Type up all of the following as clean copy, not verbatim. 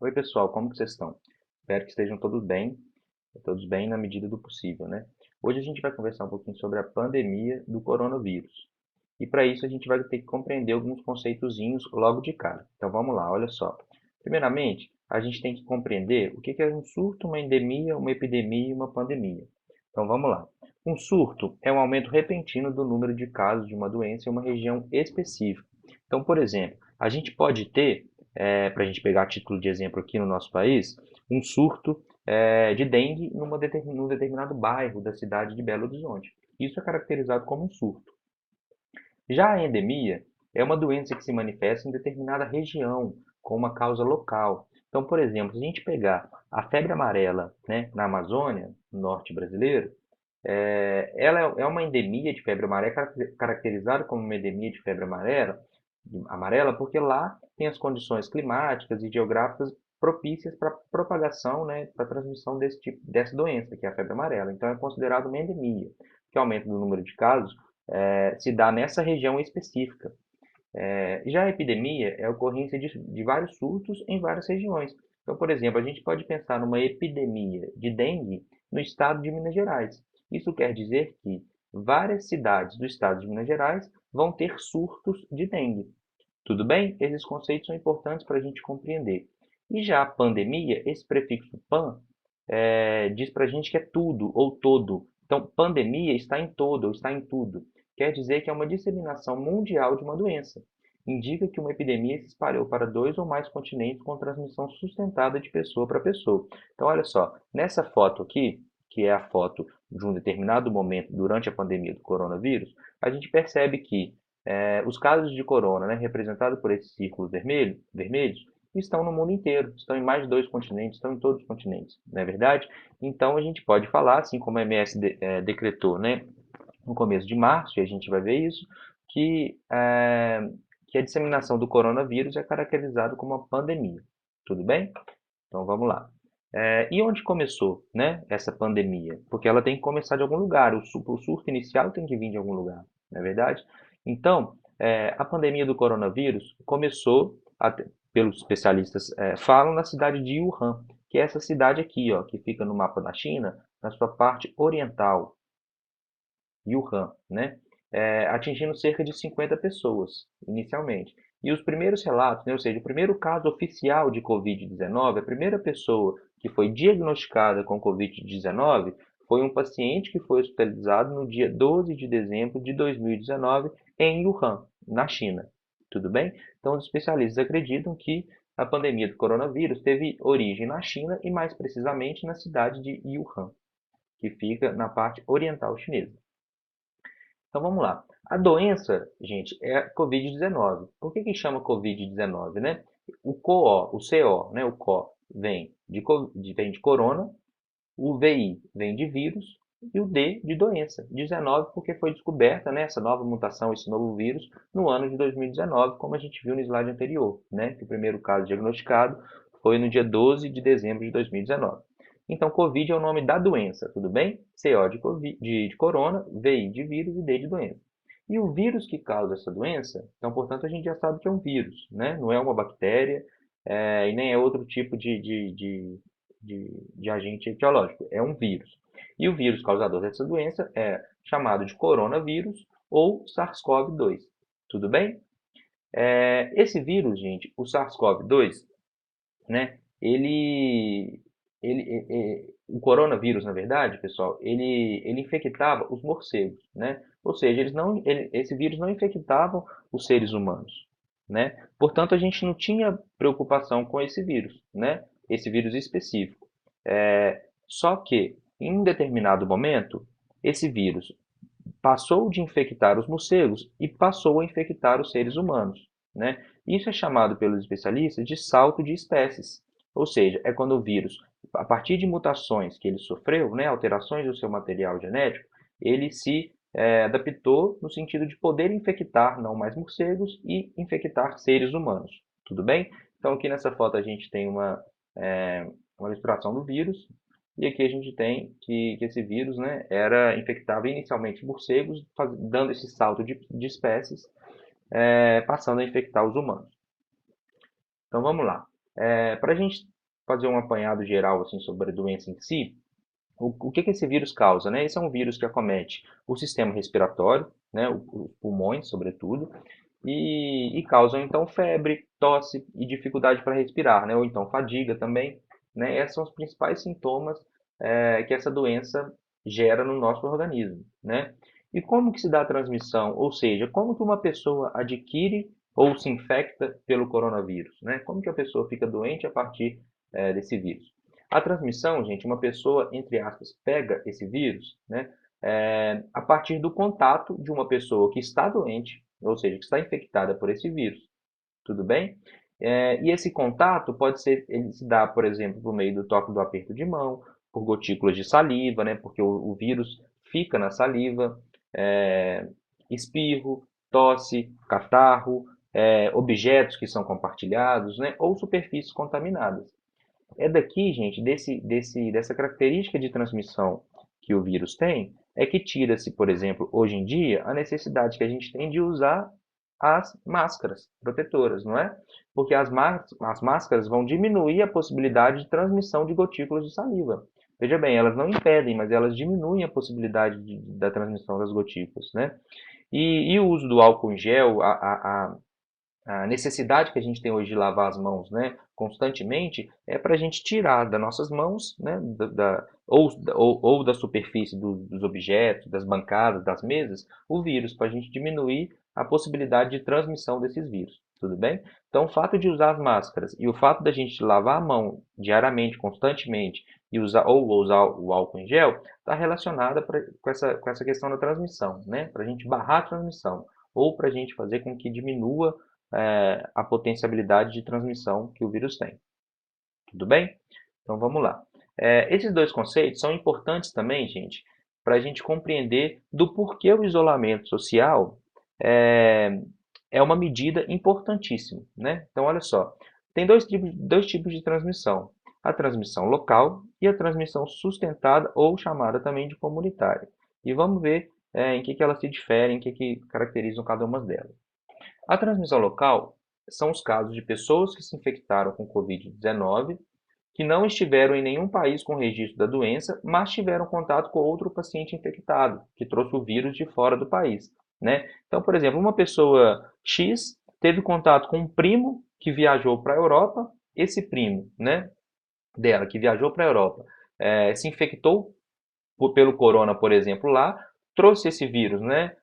Oi, pessoal, como que vocês estão? Espero que estejam todos bem na medida do possível, né? Hoje a gente vai conversar um pouquinho sobre a pandemia do coronavírus. E para isso a gente vai ter que compreender alguns conceitozinhos logo de cara. Então vamos lá, olha só. Primeiramente, a gente tem que compreender o que é um surto, uma endemia, uma epidemia e uma pandemia. Então vamos lá. Um surto é um aumento repentino do número de casos de uma doença em uma região específica. Então, por exemplo, a gente pode ter, para a gente pegar a título de exemplo aqui no nosso país, um surto de dengue num determinado bairro da cidade de Belo Horizonte. Isso é caracterizado como um surto. Já a endemia é uma doença que se manifesta em determinada região, com uma causa local. Então, por exemplo, se a gente pegar a febre amarela, né, na Amazônia, no norte brasileiro, ela é uma endemia de febre amarela, caracterizada como uma endemia de febre amarela, porque lá tem as condições climáticas e geográficas propícias para propagação, né, para transmissão dessa doença, que é a febre amarela. Então, é considerado uma endemia, que o aumento do número de casos se dá nessa região específica. Já a epidemia é a ocorrência de vários surtos em várias regiões. Então, por exemplo, a gente pode pensar numa epidemia de dengue no estado de Minas Gerais. Isso quer dizer que várias cidades do estado de Minas Gerais vão ter surtos de dengue. Tudo bem? Esses conceitos são importantes para a gente compreender. E já a pandemia, esse prefixo pan, diz para a gente que é tudo ou todo. Então, pandemia está em todo ou está em tudo. Quer dizer que é uma disseminação mundial de uma doença. Indica que uma epidemia se espalhou para dois ou mais continentes com transmissão sustentada de pessoa para pessoa. Então, olha só, nessa foto aqui, que é a foto de um determinado momento durante a pandemia do coronavírus, a gente percebe que os casos de corona, né, representados por esses círculos vermelhos, estão no mundo inteiro, estão em mais de dois continentes, estão em todos os continentes, não é verdade? Então a gente pode falar, assim como a MS decretou, né, no começo de março, e a gente vai ver isso, que a disseminação do coronavírus é caracterizado como uma pandemia. Tudo bem? Então vamos lá. E onde começou, né, essa pandemia? Porque ela tem que começar de algum lugar, o surto inicial tem que vir de algum lugar, não é verdade? Então, a pandemia do coronavírus começou, pelos especialistas falam, na cidade de Wuhan, que é essa cidade aqui, ó, que fica no mapa da China, na sua parte oriental, Wuhan, né? Atingindo cerca de 50 pessoas, inicialmente. E os primeiros relatos, né, ou seja, o primeiro caso oficial de Covid-19, a primeira pessoa que foi diagnosticada com Covid-19 foi um paciente que foi hospitalizado no dia 12 de dezembro de 2019 em Wuhan, na China. Tudo bem? Então, os especialistas acreditam que a pandemia do coronavírus teve origem na China e, mais precisamente, na cidade de Wuhan, que fica na parte oriental chinesa. Então vamos lá. A doença, gente, é a Covid-19. Por que que chama Covid-19, né? O CO, né? O CO vem de corona, o VI vem de vírus e o D de doença. 19 porque foi descoberta, né, essa nova mutação, esse novo vírus, no ano de 2019, como a gente viu no slide anterior, né? Que o primeiro caso diagnosticado foi no dia 12 de dezembro de 2019. Então, Covid é o nome da doença, tudo bem? CO de corona, VI de vírus e D de doença. E o vírus que causa essa doença, então, portanto, a gente já sabe que é um vírus, né? Não é uma bactéria, e nem é outro tipo de agente etiológico, é um vírus. E o vírus causador dessa doença é chamado de coronavírus ou SARS-CoV-2. Tudo bem? Esse vírus, gente, o SARS-CoV-2, né? O coronavírus, na verdade, pessoal, ele infectava os morcegos, né? Ou seja, esse vírus não infectava os seres humanos, né? Portanto, a gente não tinha preocupação com esse vírus, né? Esse vírus específico. Só que, em um determinado momento, esse vírus passou de infectar os morcegos e passou a infectar os seres humanos, né? Isso é chamado pelos especialistas de salto de espécies, ou seja, é quando o vírus, a partir de mutações que ele sofreu, né, alterações do seu material genético, ele se adaptou no sentido de poder infectar não mais morcegos e infectar seres humanos. Tudo bem? Então aqui nessa foto a gente tem uma ilustração do vírus, e aqui a gente tem que esse vírus, né, infectava inicialmente morcegos, dando esse salto de espécies, passando a infectar os humanos. Então vamos lá. Para a gente fazer um apanhado geral assim, sobre a doença em si, o que esse vírus causa, né? Esse é um vírus que acomete o sistema respiratório, né? Os pulmões, sobretudo, e causam então febre, tosse e dificuldade para respirar, né? Ou então fadiga também, né? Esses são os principais sintomas que essa doença gera no nosso organismo, né? E como que se dá a transmissão? Ou seja, como que uma pessoa adquire ou se infecta pelo coronavírus, né? Como que a pessoa fica doente a partir desse vírus? A transmissão, gente, uma pessoa, entre aspas, pega esse vírus, né? A partir do contato de uma pessoa que está doente, ou seja, que está infectada por esse vírus, tudo bem? E esse contato pode ser, ele se dá, por exemplo, por meio do toque do aperto de mão, por gotículas de saliva, né? Porque o vírus fica na saliva, é, espirro, tosse, catarro, objetos que são compartilhados, né? Ou superfícies contaminadas. É daqui, gente, dessa característica de transmissão que o vírus tem, é que tira-se, por exemplo, hoje em dia, a necessidade que a gente tem de usar as máscaras protetoras, não é? Porque as máscaras vão diminuir a possibilidade de transmissão de gotículas de saliva. Veja bem, elas não impedem, mas elas diminuem a possibilidade da transmissão das gotículas, né? E o uso do álcool em gel, a necessidade que a gente tem hoje de lavar as mãos, né, constantemente, é para a gente tirar das nossas mãos, né, ou da superfície dos objetos, das bancadas, das mesas, o vírus, para a gente diminuir a possibilidade de transmissão desses vírus. Tudo bem? Então, o fato de usar as máscaras e o fato da gente lavar a mão diariamente, constantemente, e usar o álcool em gel, está relacionada com essa questão da transmissão, né? Para a gente barrar a transmissão, ou para a gente fazer com que diminua a potencialidade de transmissão que o vírus tem. Tudo bem? Então vamos lá. Esses dois conceitos são importantes também, gente, para a gente compreender do porquê o isolamento social é, é uma medida importantíssima, né? Então olha só, tem dois tipos de transmissão: a transmissão local e a transmissão sustentada ou chamada também de comunitária. E vamos ver em que elas se diferem, em que caracterizam cada uma delas. A transmissão local são os casos de pessoas que se infectaram com Covid-19 que não estiveram em nenhum país com registro da doença, mas tiveram contato com outro paciente infectado, que trouxe o vírus de fora do país, né? Então, por exemplo, uma pessoa X teve contato com um primo que viajou para a Europa, esse primo, né, dela que viajou para a Europa, se infectou pelo corona, por exemplo, lá, trouxe esse vírus, né?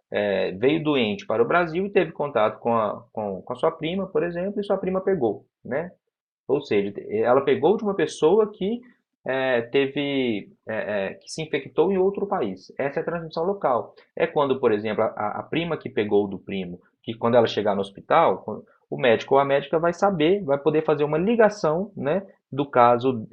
Veio doente para o Brasil e teve contato com a sua prima, por exemplo, e sua prima pegou, né? Ou seja, ela pegou de uma pessoa que que se infectou em outro país. Essa é a transmissão local. É quando, por exemplo, a prima que pegou do primo, que quando ela chegar no hospital, o médico ou a médica vai saber, vai poder fazer uma ligação, né, do caso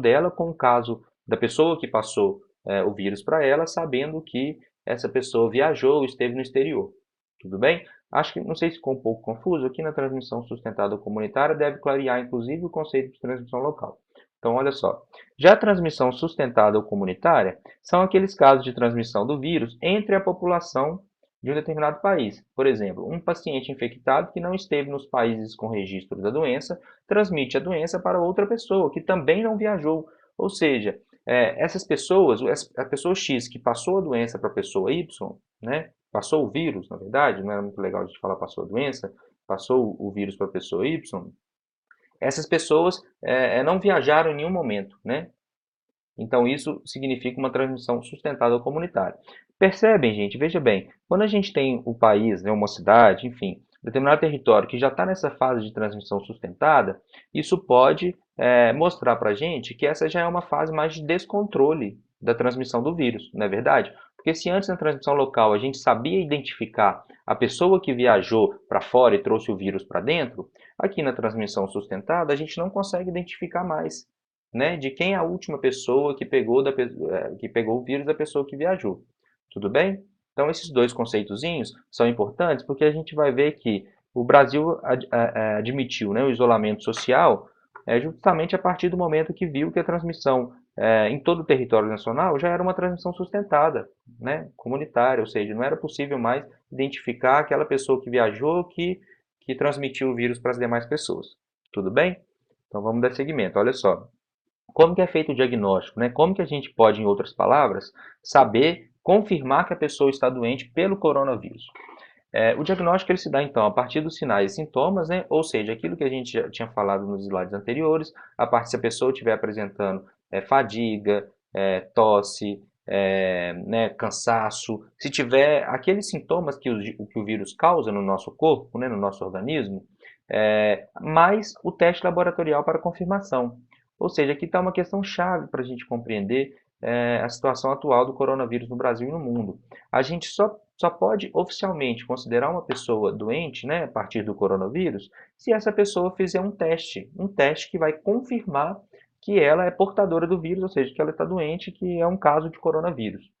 dela com o caso da pessoa que passou o vírus para ela, sabendo que essa pessoa viajou ou esteve no exterior. Tudo bem? Acho que, não sei se ficou um pouco confuso, aqui na transmissão sustentada comunitária deve clarear, inclusive, o conceito de transmissão local. Então, olha só. Já a transmissão sustentada ou comunitária são aqueles casos de transmissão do vírus entre a população de um determinado país. Por exemplo, um paciente infectado que não esteve nos países com registro da doença transmite a doença para outra pessoa que também não viajou. Ou seja, essas pessoas, a pessoa X que passou a doença para a pessoa Y, né, passou o vírus, na verdade, não era muito legal a gente falar passou a doença, passou o vírus para a pessoa Y, essas pessoas não viajaram em nenhum momento, né? Então isso significa uma transmissão sustentável comunitária. Percebem, gente? Veja bem, quando a gente tem o país, né, uma cidade, enfim, determinado território que já está nessa fase de transmissão sustentada, isso pode mostrar para a gente que essa já é uma fase mais de descontrole da transmissão do vírus, não é verdade? Porque se antes na transmissão local a gente sabia identificar a pessoa que viajou para fora e trouxe o vírus para dentro, aqui na transmissão sustentada a gente não consegue identificar mais, né, de quem é a última pessoa que pegou o vírus da pessoa que viajou. Tudo bem? Então, esses dois conceitozinhos são importantes porque a gente vai ver que o Brasil admitiu, né, o isolamento social justamente a partir do momento que viu que a transmissão em todo o território nacional já era uma transmissão sustentada, né, comunitária, ou seja, não era possível mais identificar aquela pessoa que viajou que transmitiu o vírus para as demais pessoas. Tudo bem? Então vamos dar seguimento. Olha só, como que é feito o diagnóstico, né? Como que a gente pode, em outras palavras, saber, confirmar que a pessoa está doente pelo coronavírus? O diagnóstico ele se dá então a partir dos sinais e sintomas, né? Ou seja, aquilo que a gente já tinha falado nos slides anteriores, a partir se a pessoa estiver apresentando fadiga, tosse, né, cansaço, se tiver aqueles sintomas que o vírus causa no nosso corpo, né, no nosso organismo, mais o teste laboratorial para confirmação. Ou seja, aqui está uma questão chave para a gente compreender a situação atual do coronavírus no Brasil e no mundo. A gente só pode oficialmente considerar uma pessoa doente, né, a partir do coronavírus, se essa pessoa fizer um teste que vai confirmar que ela é portadora do vírus, ou seja, que ela está doente, que é um caso de coronavírus.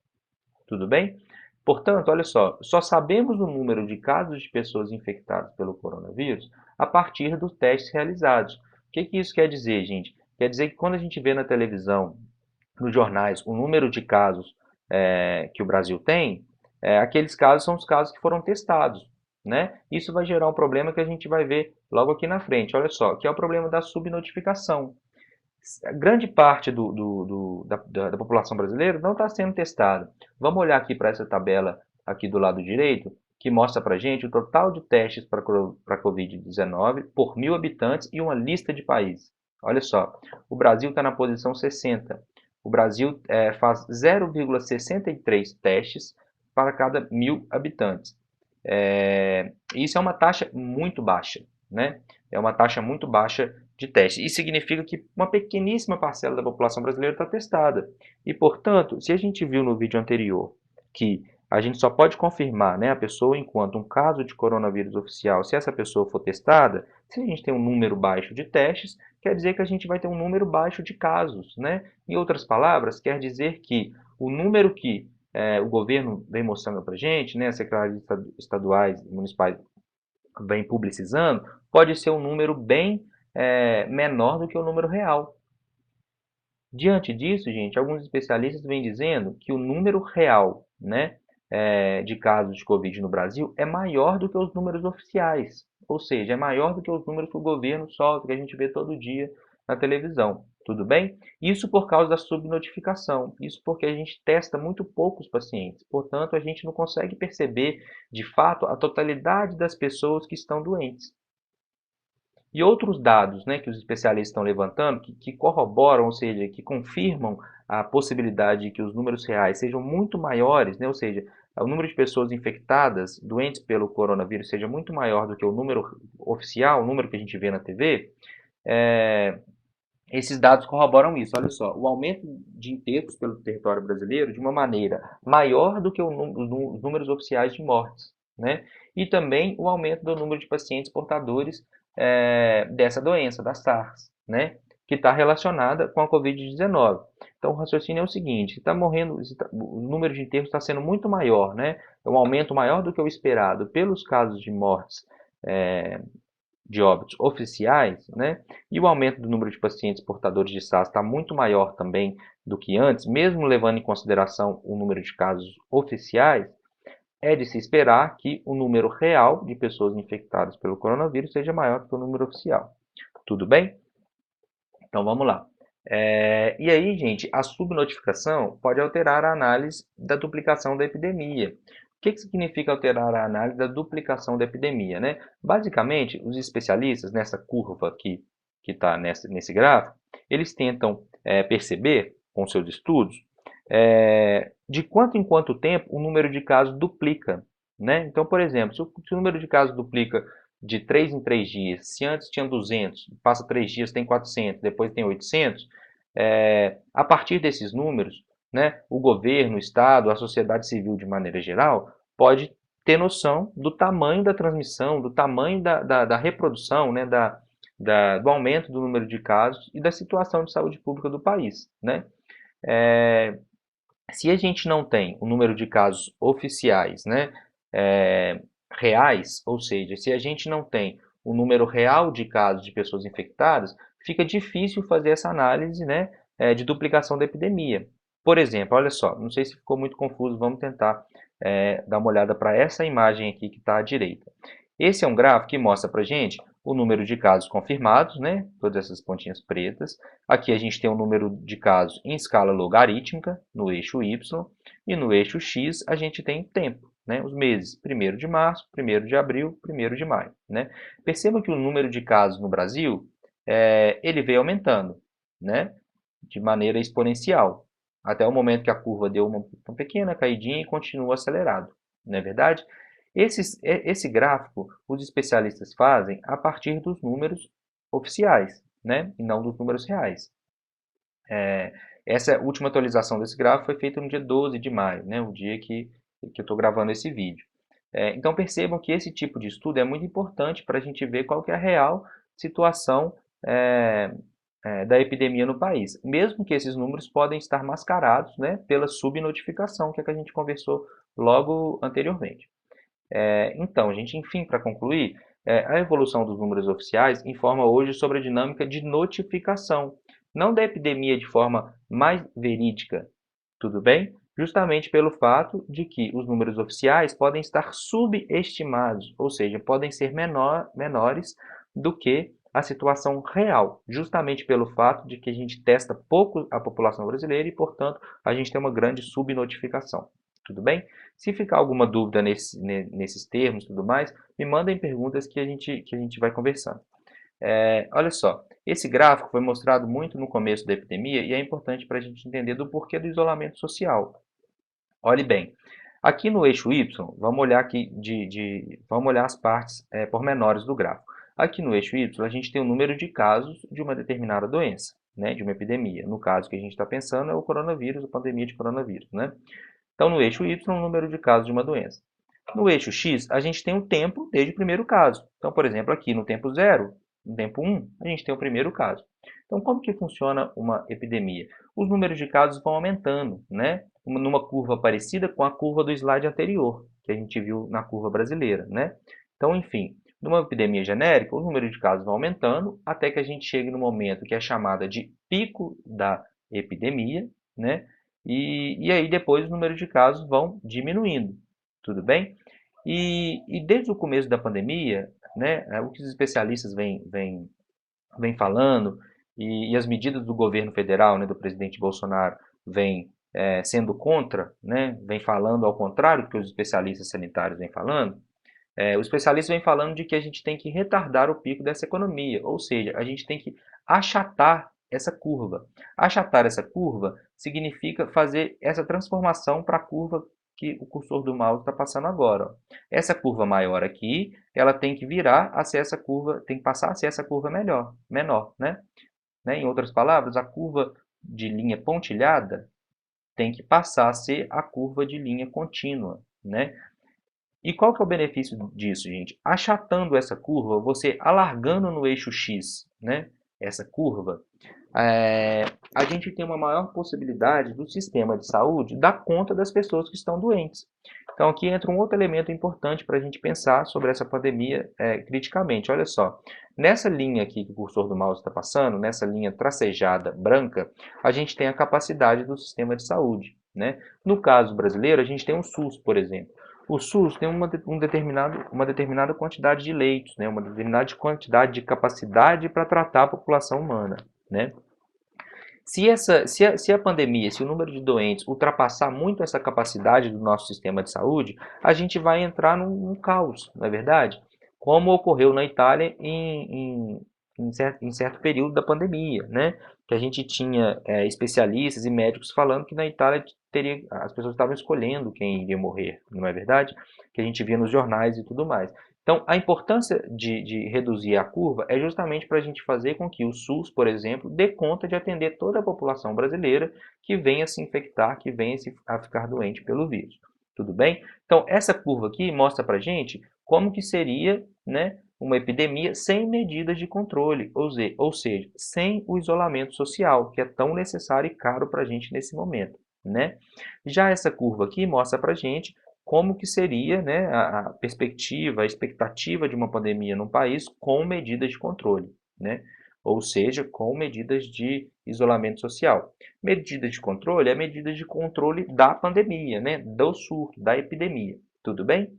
Tudo bem? Portanto, olha só sabemos o número de casos de pessoas infectadas pelo coronavírus a partir dos testes realizados. O que isso quer dizer, gente? Quer dizer que quando a gente vê na televisão, nos jornais, o número de casos que o Brasil tem, aqueles casos são os casos que foram testados, né? Isso vai gerar um problema que a gente vai ver logo aqui na frente, olha só, que é o problema da subnotificação. A grande parte da população brasileira não está sendo testada. Vamos olhar aqui para essa tabela aqui do lado direito, que mostra para a gente o total de testes para a Covid-19 por 1.000 habitantes e uma lista de países. Olha só, o Brasil está na posição 60. O Brasil faz 0,63 testes para cada 1.000 habitantes. Isso é uma taxa muito baixa, né? É uma taxa muito baixa de teste. Isso significa que uma pequeníssima parcela da população brasileira está testada. E, portanto, se a gente viu no vídeo anterior que a gente só pode confirmar, né, a pessoa enquanto um caso de coronavírus oficial se essa pessoa for testada, se a gente tem um número baixo de testes, quer dizer que a gente vai ter um número baixo de casos, né? Em outras palavras, quer dizer que o número que o governo vem mostrando para a gente, né, as secretarias estaduais e municipais vem publicizando, pode ser um número bem menor do que o número real. Diante disso, gente, alguns especialistas vêm dizendo que o número real, né, de casos de Covid no Brasil é maior do que os números oficiais. Ou seja, é maior do que os números que o governo solta, que a gente vê todo dia na televisão. Tudo bem? Isso por causa da subnotificação. Isso porque a gente testa muito poucos pacientes. Portanto, a gente não consegue perceber, de fato, a totalidade das pessoas que estão doentes. E outros dados, né, que os especialistas estão levantando, que corroboram, ou seja, que confirmam a possibilidade de que os números reais sejam muito maiores, né, ou seja, o número de pessoas infectadas, doentes pelo coronavírus, seja muito maior do que o número oficial, o número que a gente vê na TV, esses dados corroboram isso. Olha só, o aumento de enterros pelo território brasileiro de uma maneira maior do que os números oficiais de mortes, né? E também o aumento do número de pacientes portadores dessa doença, da SARS, né? Que está relacionada com a Covid-19. Então, o raciocínio é o seguinte: está morrendo, o número de enterros está sendo muito maior, né? É um aumento maior do que o esperado pelos casos de mortes de óbitos oficiais, né? E o aumento do número de pacientes portadores de SARS está muito maior também do que antes, mesmo levando em consideração o número de casos oficiais, é de se esperar que o número real de pessoas infectadas pelo coronavírus seja maior do que o número oficial. Tudo bem? Então vamos lá. E aí, gente, a subnotificação pode alterar a análise da duplicação da epidemia. O que significa alterar a análise da duplicação da epidemia, né? Basicamente, os especialistas, nessa curva aqui, que está nesse gráfico, eles tentam perceber, com seus estudos, de quanto em quanto tempo o número de casos duplica, né? Então, por exemplo, se o número de casos duplica de 3 em 3 dias, se antes tinha 200, passa 3 dias tem 400, depois tem 800, a partir desses números, né, o governo, o Estado, a sociedade civil de maneira geral, pode ter noção do tamanho da transmissão, do tamanho da reprodução, né, do aumento do número de casos e da situação de saúde pública do país, né? Se a gente não tem o número de casos oficiais, né, reais, ou seja, se a gente não tem o número real de casos de pessoas infectadas, fica difícil fazer essa análise, né, de duplicação da epidemia. Por exemplo, olha só, não sei se ficou muito confuso, vamos tentar dar uma olhada para essa imagem aqui que está à direita. Esse é um gráfico que mostra para a gente o número de casos confirmados, né? Todas essas pontinhas pretas. Aqui a gente tem o número de casos em escala logarítmica, no eixo Y, e no eixo X a gente tem tempo, né? Os meses, 1º de março, 1º de abril, 1º de maio, né? Perceba que o número de casos no Brasil, ele veio aumentando, né? De maneira exponencial, até o momento que a curva deu uma pequena caidinha e continua acelerado, não é verdade? Esse gráfico, os especialistas fazem a partir dos números oficiais, né? E não dos números reais. Essa última atualização desse gráfico foi feita no dia 12 de maio, né? O dia que eu estou gravando esse vídeo. Então percebam que esse tipo de estudo é muito importante para a gente ver qual que é a real situação da epidemia no país, mesmo que esses números podem estar mascarados, né, pela subnotificação, que é que a gente conversou logo anteriormente. Então, gente, enfim, para concluir, a evolução dos números oficiais informa hoje sobre a dinâmica de notificação, não da epidemia de forma mais verídica, tudo bem? Justamente pelo fato de que os números oficiais podem estar subestimados, ou seja, podem ser menores do que a situação real, justamente pelo fato de que a gente testa pouco a população brasileira e, portanto, a gente tem uma grande subnotificação. Tudo bem? Se ficar alguma dúvida nesses termos e tudo mais, me mandem perguntas que a gente vai conversando. Olha só, esse gráfico foi mostrado muito no começo da epidemia e é importante para a gente entender do porquê do isolamento social. Olhe bem, aqui no eixo Y, vamos olhar aqui vamos olhar as partes pormenores do gráfico. Aqui no eixo Y, a gente tem o número de casos de uma determinada doença, né, de uma epidemia. No caso que a gente está pensando é o coronavírus, a pandemia de coronavírus, né? Então, no eixo Y, o número de casos de uma doença. No eixo X, a gente tem o tempo desde o primeiro caso. Então, por exemplo, aqui no tempo 0, no tempo 1, a gente tem o primeiro caso. Então, como que funciona uma epidemia? Os números de casos vão aumentando, né? Numa curva parecida com a curva do slide anterior, que a gente viu na curva brasileira, né? Então, enfim, numa epidemia genérica, o número de casos vai aumentando até que a gente chegue no momento que é chamada de pico da epidemia, né? E aí depois o número de casos vão diminuindo, tudo bem? E desde o começo da pandemia, né, o que os especialistas vêm falando e as medidas do governo federal, né, do presidente Bolsonaro, vêm sendo contra, né, vem falando ao contrário do que os especialistas sanitários vêm falando, os especialistas vêm falando de que a gente tem que retardar o pico dessa economia, ou seja, a gente tem que achatar essa curva. Achatar essa curva significa fazer essa transformação para a curva que o cursor do mouse está passando agora. Ó. Essa curva maior aqui, ela tem que virar a ser essa curva, tem que passar a ser essa curva menor, né? Em outras palavras, a curva de linha pontilhada tem que passar a ser a curva de linha contínua, né? E qual que é o benefício disso, gente? Achatando essa curva, você alargando no eixo X, né? Essa curva, a gente tem uma maior possibilidade do sistema de saúde dar conta das pessoas que estão doentes. Então aqui entra um outro elemento importante para a gente pensar sobre essa pandemia criticamente. Olha só, nessa linha aqui que o cursor do mouse está passando, nessa linha tracejada branca, a gente tem a capacidade do sistema de saúde, né? No caso brasileiro, a gente tem o SUS, por exemplo. O SUS tem uma determinada quantidade de leitos, né? Uma determinada quantidade de capacidade para tratar a população humana, né? Se a pandemia, se o número de doentes ultrapassar muito essa capacidade do nosso sistema de saúde, a gente vai entrar num caos, não é verdade? Como ocorreu na Itália em certo período da pandemia, né? Que a gente tinha especialistas e médicos falando que na Itália as pessoas estavam escolhendo quem iria morrer, não é verdade? Que a gente via nos jornais e tudo mais. Então, a importância de reduzir a curva é justamente para a gente fazer com que o SUS, por exemplo, dê conta de atender toda a população brasileira que venha se infectar, que venha a ficar doente pelo vírus. Tudo bem? Então, essa curva aqui mostra para a gente como que seria, né, uma epidemia sem medidas de controle, ou seja, sem o isolamento social, que é tão necessário e caro para a gente nesse momento, né? Já essa curva aqui mostra para a gente como que seria, né, a perspectiva, a expectativa de uma pandemia num país com medidas de controle, né? Ou seja, com medidas de isolamento social. Medidas de controle é medidas de controle da pandemia, né? Do surto, da epidemia. Tudo bem?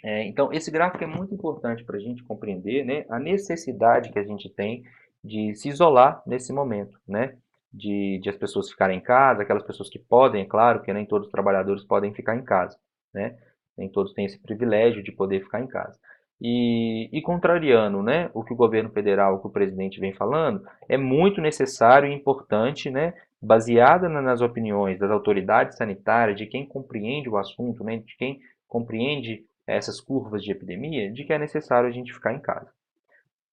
Então, esse gráfico é muito importante para a gente compreender, né, a necessidade que a gente tem de se isolar nesse momento, né, de as pessoas ficarem em casa, aquelas pessoas que podem, é claro, porque nem todos os trabalhadores podem ficar em casa, né, nem todos têm esse privilégio de poder ficar em casa. E contrariando, né, o que o governo federal, o que o presidente vem falando, é muito necessário e importante, né, baseada nas opiniões das autoridades sanitárias, de quem compreende o assunto, né, de quem compreende essas curvas de epidemia, de que é necessário a gente ficar em casa.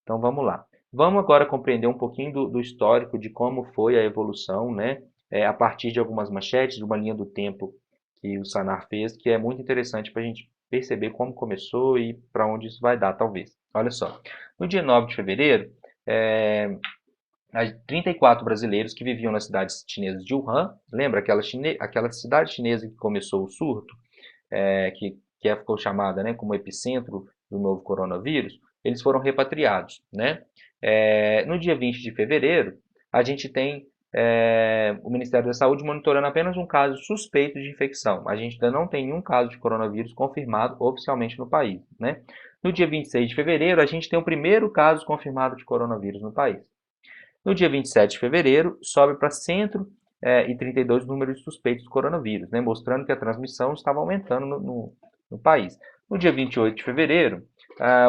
Então vamos lá. Vamos agora compreender um pouquinho do histórico de como foi a evolução, né? A partir de algumas manchetes, de uma linha do tempo que o Sanar fez, que é muito interessante para a gente perceber como começou e para onde isso vai dar, talvez. Olha só, no dia 9 de fevereiro, é, 34 brasileiros que viviam na cidade chinesa de Wuhan, lembra aquela cidade chinesa que começou o surto? Ficou chamada, né, como epicentro do novo coronavírus, eles foram repatriados, né? No dia 20 de fevereiro, a gente tem o Ministério da Saúde monitorando apenas um caso suspeito de infecção. A gente ainda não tem nenhum caso de coronavírus confirmado oficialmente no país, né? No dia 26 de fevereiro, a gente tem o primeiro caso confirmado de coronavírus no país. No dia 27 de fevereiro, sobe para 132 números de suspeitos do coronavírus, né, mostrando que a transmissão estava aumentando no país. No dia 28 de fevereiro,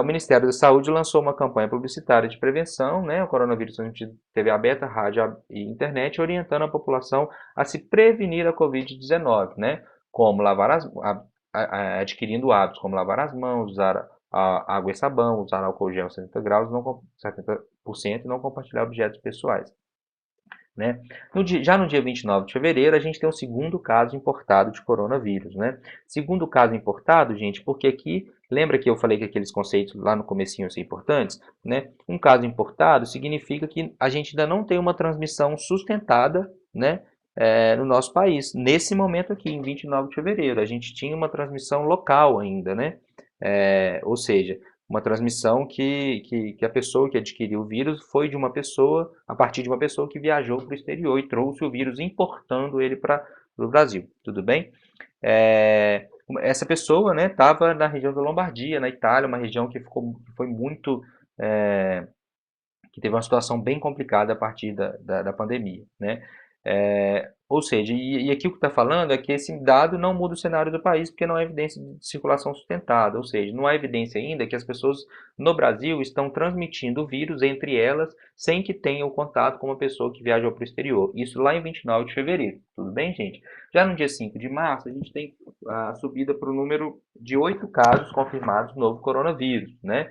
o Ministério da Saúde lançou uma campanha publicitária de prevenção, né, o coronavírus transmitido TV aberta, rádio e internet, orientando a população a se prevenir a Covid-19, né, como adquirindo hábitos como lavar as mãos, usar água e sabão, usar álcool gel 70 graus, 70% e não compartilhar objetos pessoais. Né? Já no dia 29 de fevereiro, a gente tem o segundo caso importado de coronavírus. Né? Segundo caso importado, gente, porque aqui, lembra que eu falei que aqueles conceitos lá no comecinho são importantes? Né? Um caso importado significa que a gente ainda não tem uma transmissão sustentada, né, no nosso país. Nesse momento aqui, em 29 de fevereiro, a gente tinha uma transmissão local ainda, né? Ou seja, uma transmissão que a pessoa que adquiriu o vírus foi de uma pessoa, a partir de uma pessoa que viajou para o exterior e trouxe o vírus importando ele para o Brasil, tudo bem? Essa pessoa, né, estava na região da Lombardia, na Itália, uma região que foi muito, que teve uma situação bem complicada a partir da pandemia, né? Ou seja, e aqui o que está falando é que esse dado não muda o cenário do país porque não há evidência de circulação sustentada, ou seja, não há evidência ainda que as pessoas no Brasil estão transmitindo o vírus entre elas sem que tenham contato com uma pessoa que viajou para o exterior. Isso lá em 29 de fevereiro, tudo bem, gente? Já no dia 5 de março, a gente tem a subida para o número de 8 casos confirmados do novo coronavírus, né?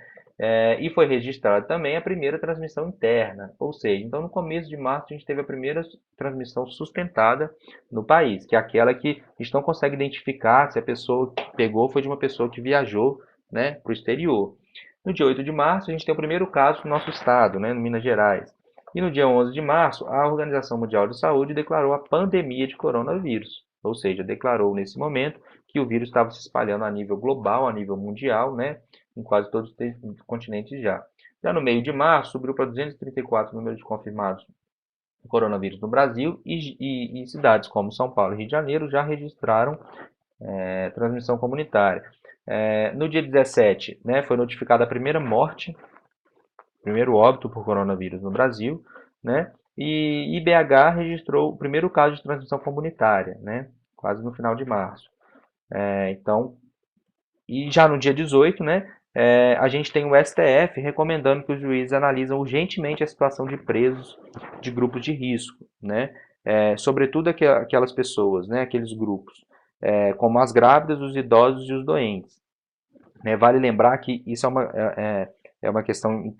E foi registrada também a primeira transmissão interna, ou seja, então no começo de março a gente teve a primeira transmissão sustentada no país, que é aquela que a gente não consegue identificar se a pessoa que pegou foi de uma pessoa que viajou, né, para o exterior. No dia 8 de março a gente tem o primeiro caso no nosso estado, né, no Minas Gerais. E no dia 11 de março, a Organização Mundial de Saúde declarou a pandemia de coronavírus, ou seja, declarou nesse momento que o vírus estava se espalhando a nível global, a nível mundial, né, em quase todos os continentes já. Já no meio de março, subiu para 234 números de confirmados do coronavírus no Brasil e cidades como São Paulo e Rio de Janeiro já registraram transmissão comunitária. No dia 17, né, foi notificada a primeira morte, primeiro óbito por coronavírus no Brasil, né, e BH registrou o primeiro caso de transmissão comunitária, né, quase no final de março. Então, e já no dia 18, né, a gente tem o STF recomendando que os juízes analisem urgentemente a situação de presos de grupos de risco, né, sobretudo aquelas pessoas, né, aqueles grupos, como as grávidas, os idosos e os doentes. Né. Vale lembrar que isso é uma questão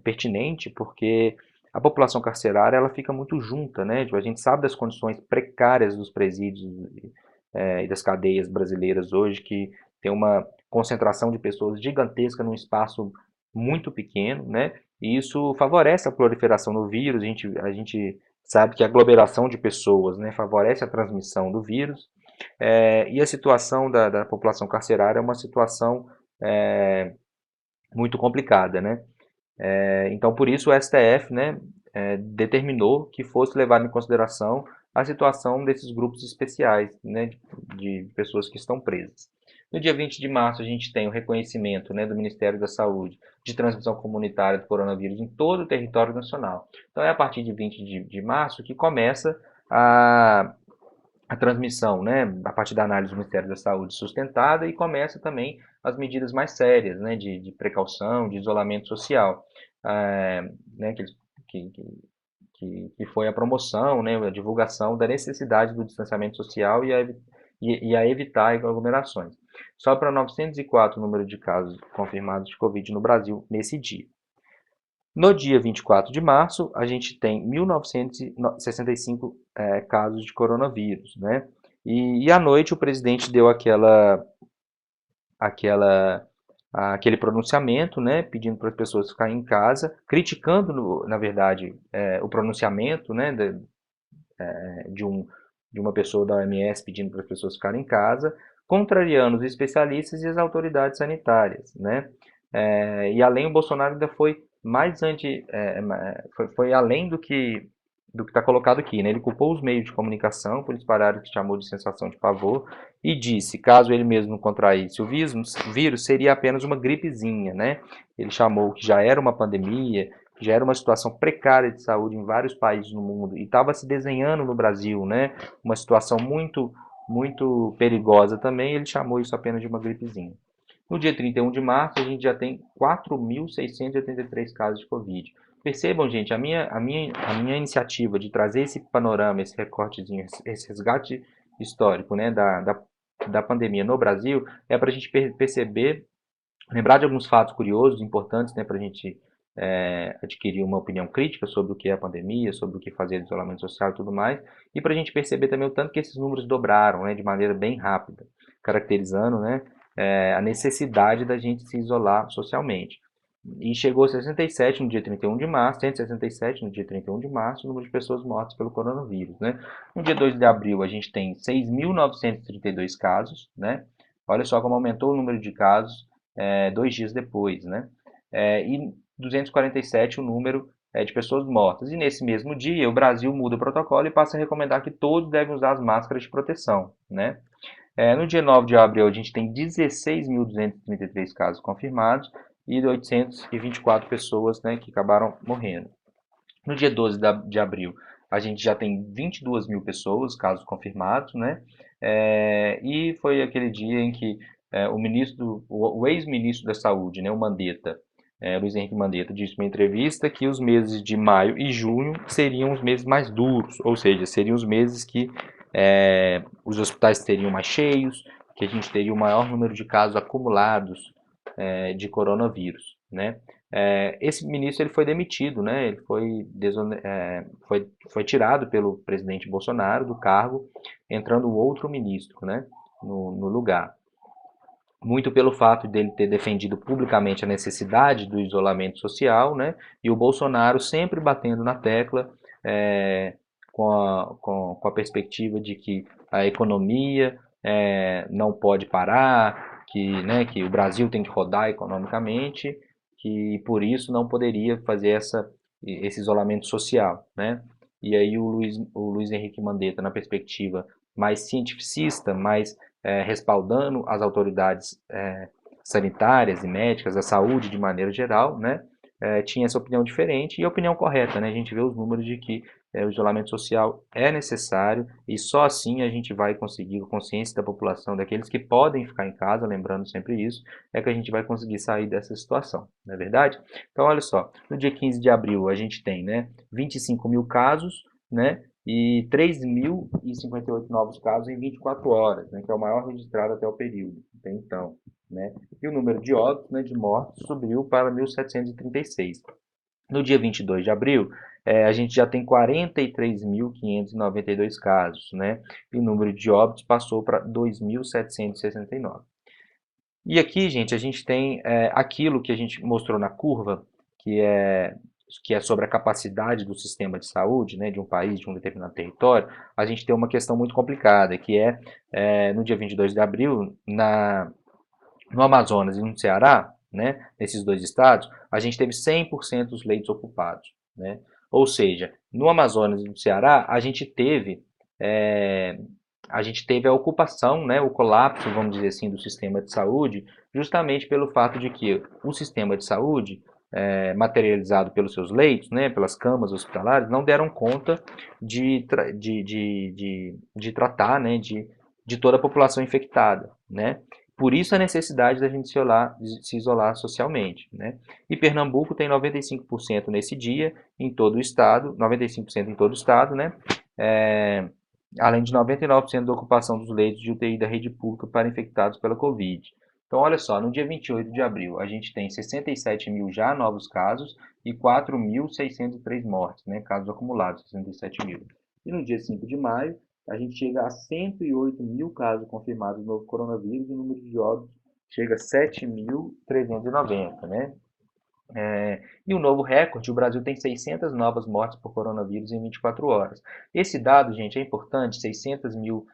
pertinente, porque a população carcerária ela fica muito junta, né? Tipo, a gente sabe das condições precárias dos presídios e das cadeias brasileiras hoje, que tem uma concentração de pessoas gigantesca num espaço muito pequeno, né? E isso favorece a proliferação do vírus. A gente sabe que a aglomeração de pessoas, né, favorece a transmissão do vírus. E a situação da população carcerária é uma situação muito complicada, né? Então, por isso o STF, né, determinou que fosse levado em consideração a situação desses grupos especiais, né, de pessoas que estão presas. No dia 20 de março, a gente tem o reconhecimento, né, do Ministério da Saúde de transmissão comunitária do coronavírus em todo o território nacional. Então, é a partir de 20 de março que começa a transmissão, né, a partir da análise do Ministério da Saúde sustentada, e começa também as medidas mais sérias, né, de precaução, de isolamento social, né, que foi a promoção, né, a divulgação da necessidade do distanciamento social e a evitar aglomerações. Só para 904 o número de casos confirmados de Covid no Brasil nesse dia. No dia 24 de março, a gente tem 1.965 casos de coronavírus, né? E à noite o presidente deu aquele pronunciamento, né, pedindo para as pessoas ficarem em casa, criticando, na verdade, o pronunciamento, né, de uma pessoa da OMS pedindo para as pessoas ficarem em casa, contrariando os especialistas e as autoridades sanitárias, né? E além, o Bolsonaro ainda foi mais foi além do que está colocado aqui, né? Ele culpou os meios de comunicação por espalhar o que chamou de sensação de pavor e disse, caso ele mesmo não contraísse o vírus seria apenas uma gripezinha, né? Ele chamou que já era uma pandemia, que já era uma situação precária de saúde em vários países no mundo e estava se desenhando no Brasil, né? Uma situação muito perigosa também. Ele chamou isso apenas de uma gripezinha. No dia 31 de março, a gente já tem 4.683 casos de Covid. Percebam, gente, a minha iniciativa de trazer esse panorama, esse recortezinho, esse resgate histórico, né, da pandemia no Brasil, é para a gente perceber, lembrar de alguns fatos curiosos, importantes, né, para a gente adquirir uma opinião crítica sobre o que é a pandemia, sobre o que fazer de isolamento social e tudo mais, e para a gente perceber também o tanto que esses números dobraram, né, de maneira bem rápida, caracterizando, né, a necessidade da gente se isolar socialmente. E chegou a 67 no dia 31 de março, 167 no dia 31 de março, o número de pessoas mortas pelo coronavírus, né? No dia 2 de abril, a gente tem 6.932 casos, né? Olha só como aumentou o número de casos 2 dias depois, né? E 247 o número de pessoas mortas. E nesse mesmo dia, o Brasil muda o protocolo e passa a recomendar que todos devem usar as máscaras de proteção, né? No dia 9 de abril, a gente tem 16.233 casos confirmados e 824 pessoas, né, que acabaram morrendo. No dia 12 de abril, a gente já tem 22 mil pessoas, casos confirmados, né? E foi aquele dia em que o ex-ministro da Saúde, né, o Mandetta, Luiz Henrique Mandetta, disse em uma entrevista que os meses de maio e junho seriam os meses mais duros, ou seja, seriam os meses que os hospitais teriam mais cheios, que a gente teria o maior número de casos acumulados de coronavírus, né? Esse ministro ele foi demitido, né? Ele foi tirado pelo presidente Bolsonaro do cargo, entrando outro ministro, né, no lugar. Muito pelo fato dele ter defendido publicamente a necessidade do isolamento social, né? E o Bolsonaro sempre batendo na tecla com a perspectiva de que a economia não pode parar, que o Brasil tem que rodar economicamente, que por isso não poderia fazer esse isolamento social, né? E aí o Luiz Henrique Mandetta, na perspectiva mais cientificista, mais respaldando as autoridades sanitárias e médicas, a saúde de maneira geral, né? Tinha essa opinião diferente e a opinião correta, né? A gente vê os números de que o isolamento social é necessário e só assim a gente vai conseguir a consciência da população, daqueles que podem ficar em casa, lembrando sempre isso, é que a gente vai conseguir sair dessa situação, não é verdade? Então, olha só, no dia 15 de abril a gente tem, né, 25 mil casos, né, e 3.058 novos casos em 24 horas, né, que é o maior registrado até o período, até então, né? E o número de óbitos, né, de mortes, subiu para 1.736. No dia 22 de abril, a gente já tem 43.592 casos, né? E o número de óbitos passou para 2.769. E aqui, gente, a gente tem aquilo que a gente mostrou na curva, que é sobre a capacidade do sistema de saúde, né, de um país, de um determinado território. A gente tem uma questão muito complicada, que no dia 22 de abril, no Amazonas e no Ceará, né, nesses dois estados, a gente teve 100% dos leitos ocupados, né? Ou seja, no Amazonas e no Ceará, a gente teve a gente teve a ocupação, né, o colapso, vamos dizer assim, do sistema de saúde, justamente pelo fato de que o sistema de saúde, materializado pelos seus leitos, né, pelas camas hospitalares, não deram conta de tratar, né, de toda a população infectada, né? Por isso a necessidade da gente se isolar socialmente, né? E Pernambuco tem 95% nesse dia em todo o estado, 95% em todo o estado, né? É, além de 99% da ocupação dos leitos de UTI da rede pública para infectados pela Covid. Então, olha só, no dia 28 de abril, a gente tem 67 mil já novos casos e 4.603 mortes, né, casos acumulados, 67 mil. E no dia 5 de maio, a gente chega a 108 mil casos confirmados do novo coronavírus e o número de óbitos chega a 7.390, né? E um novo recorde, o Brasil tem 600 novas mortes por coronavírus em 24 horas. Esse dado, gente, é importante, 600 mil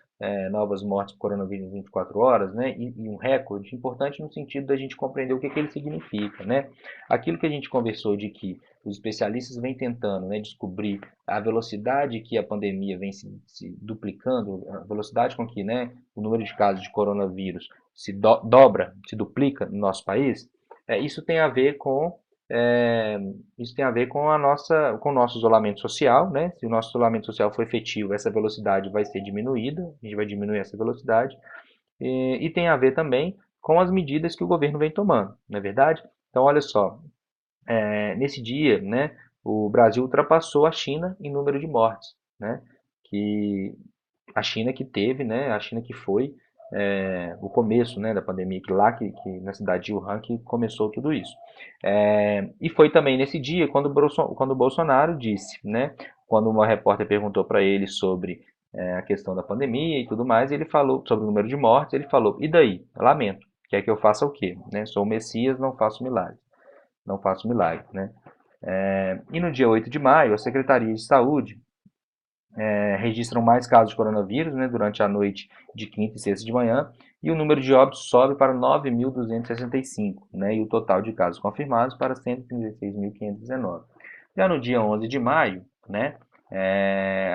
novas mortes por coronavírus em 24 horas, né? E um recorde importante no sentido da gente compreender o que ele significa, né? Aquilo que a gente conversou de que os especialistas vêm tentando, né, descobrir a velocidade que a pandemia vem se duplicando, a velocidade com que, né, o número de casos de coronavírus dobra, se duplica no nosso país, isso tem a ver com isso tem a ver com com o nosso isolamento social, né? Se o nosso isolamento social for efetivo, essa velocidade vai ser diminuída, a gente vai diminuir essa velocidade, e tem a ver também com as medidas que o governo vem tomando, não é verdade? Então, olha só, nesse dia, né, o Brasil ultrapassou a China em número de mortes, né? Que a China que teve, né, a China que foi o começo, né, da pandemia, que na cidade de Wuhan que começou tudo isso. E foi também nesse dia quando o Bolsonaro disse, né, quando uma repórter perguntou para ele sobre a questão da pandemia e tudo mais, ele falou sobre o número de mortes, ele falou, e daí? Eu lamento, quer que eu faça o quê? Né? Sou o Messias, não faço milagre. Não faço milagre, né? E no dia 8 de maio, a Secretaria de Saúde registram mais casos de coronavírus, né, durante a noite de quinta e sexta de manhã, e o número de óbitos sobe para 9.265, né, e o total de casos confirmados para 136.519. Já no dia 11 de maio, né,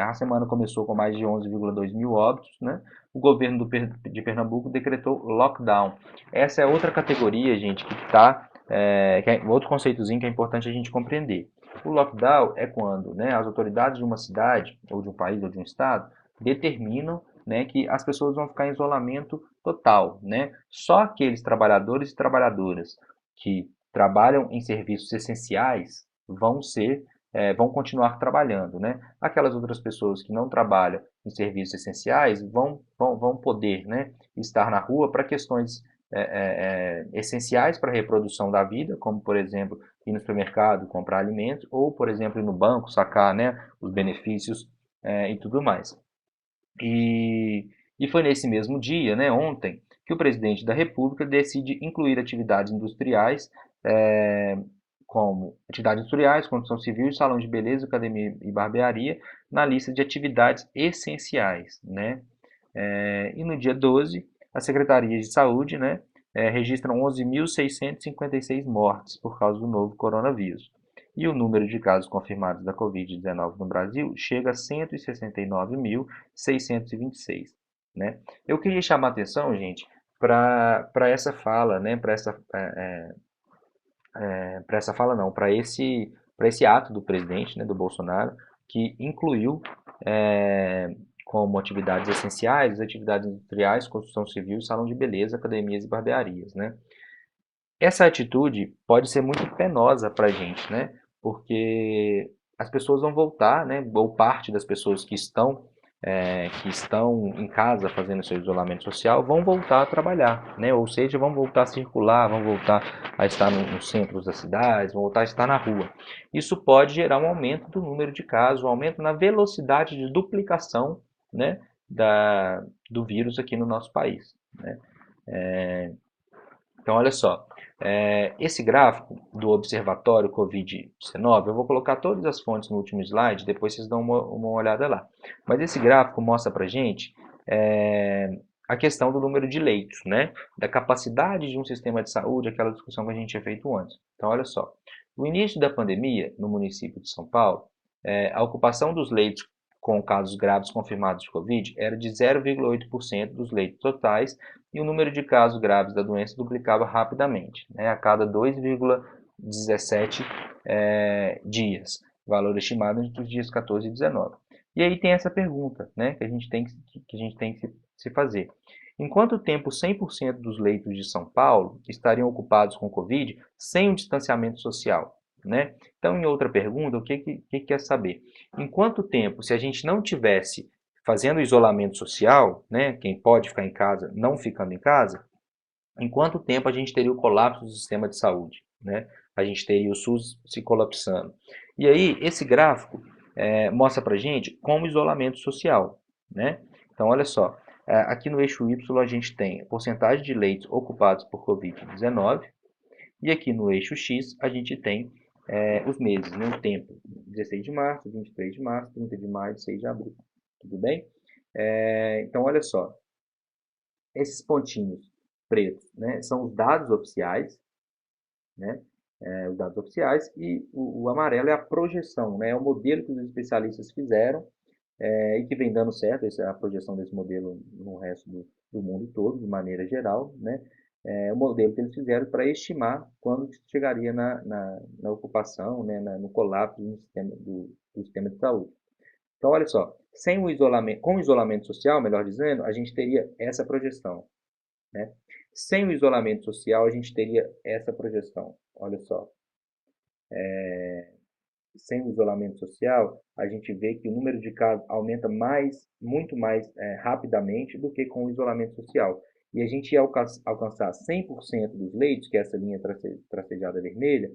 a semana começou com mais de 11,2 mil óbitos, né, o governo de Pernambuco decretou lockdown. Essa é outra categoria, gente, que está, que é outro conceitozinho que é importante a gente compreender. O lockdown é quando, né, as autoridades de uma cidade, ou de um país, ou de um estado, determinam, né, que as pessoas vão ficar em isolamento total. Né? Só aqueles trabalhadores e trabalhadoras que trabalham em serviços essenciais vão continuar trabalhando. Né? Aquelas outras pessoas que não trabalham em serviços essenciais vão poder, né, estar na rua para questões essenciais para a reprodução da vida, como, por exemplo, ir no supermercado comprar alimentos, ou, por exemplo, ir no banco sacar, né, os benefícios e tudo mais. E foi nesse mesmo dia, né, ontem, que o presidente da República decide incluir atividades industriais, como atividades industriais, construção civil, salão de beleza, academia e barbearia, na lista de atividades essenciais. Né? E no dia 12, a Secretaria de Saúde, né, registram 11.656 mortes por causa do novo coronavírus. E o número de casos confirmados da Covid-19 no Brasil chega a 169.626. Né? Eu queria chamar a atenção, gente, para essa fala, né, para essa fala não, para esse ato do presidente, né, do Bolsonaro, que incluiu como atividades essenciais, atividades industriais, construção civil, salão de beleza, academias e barbearias, né? Essa atitude pode ser muito penosa para a gente, né? Porque as pessoas vão voltar, né? Ou parte das pessoas que estão em casa fazendo seu isolamento social vão voltar a trabalhar, né? Ou seja, vão voltar a circular, vão voltar a estar nos centros das cidades, vão voltar a estar na rua. Isso pode gerar um aumento do número de casos, um aumento na velocidade de duplicação, né, do vírus aqui no nosso país. Né? Então, olha só, esse gráfico do Observatório Covid-19, eu vou colocar todas as fontes no último slide, depois vocês dão uma olhada lá. Mas esse gráfico mostra para a gente a questão do número de leitos, né? Da capacidade de um sistema de saúde, aquela discussão que a gente tinha feito antes. Então, olha só, no início da pandemia, no município de São Paulo, a ocupação dos leitos com casos graves confirmados de Covid era de 0,8% dos leitos totais e o número de casos graves da doença duplicava rapidamente, né, a cada 2,17 dias, valor estimado entre os dias 14 e 19. E aí tem essa pergunta, né, que a gente tem que se fazer. Em quanto tempo 100% dos leitos de São Paulo estariam ocupados com Covid sem o distanciamento social? Né? Então, em outra pergunta, o que quer saber? Em quanto tempo, se a gente não tivesse fazendo isolamento social, né, quem pode ficar em casa não ficando em casa, em quanto tempo a gente teria o colapso do sistema de saúde? Né? A gente teria o SUS se colapsando. E aí, esse gráfico mostra para a gente como isolamento social. Né? Então, olha só, aqui no eixo Y a gente tem a porcentagem de leitos ocupados por Covid-19 e aqui no eixo X a gente tem os meses, né, o tempo, 16 de março, 23 de março, 30 de maio, 6 de abril. Tudo bem? Então, olha só, esses pontinhos pretos, né, são os dados oficiais, né, os dados oficiais, e o amarelo é a projeção, né, é o modelo que os especialistas fizeram e que vem dando certo, essa é a projeção desse modelo no resto do mundo todo, de maneira geral, né, o modelo que eles fizeram para estimar quando chegaria na ocupação, né, no colapso do sistema de saúde. Então, olha só, sem o isolamento, com o isolamento social, melhor dizendo, a gente teria essa projeção. Né? Sem o isolamento social, a gente teria essa projeção. Olha só. Sem o isolamento social, a gente vê que o número de casos aumenta muito mais rapidamente do que com o isolamento social. E a gente ia alcançar 100% dos leitos, que é essa linha tracejada vermelha,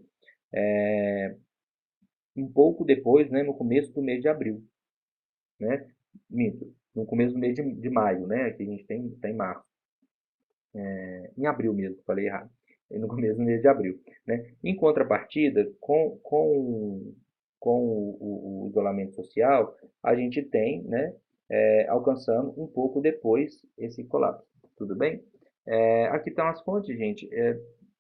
um pouco depois, né, no começo do mês de abril. Né? Minto, no começo do mês de maio, né, que a gente tem março. Em abril mesmo, falei errado. No começo do mês de abril. Né? Em contrapartida, com o isolamento social, a gente tem, né, alcançando um pouco depois esse colapso. Tudo bem? Aqui estão as fontes, gente.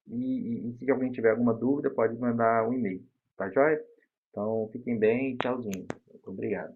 E se alguém tiver alguma dúvida, pode mandar um e-mail. Tá joia? Então, fiquem bem e tchauzinho. Muito obrigado.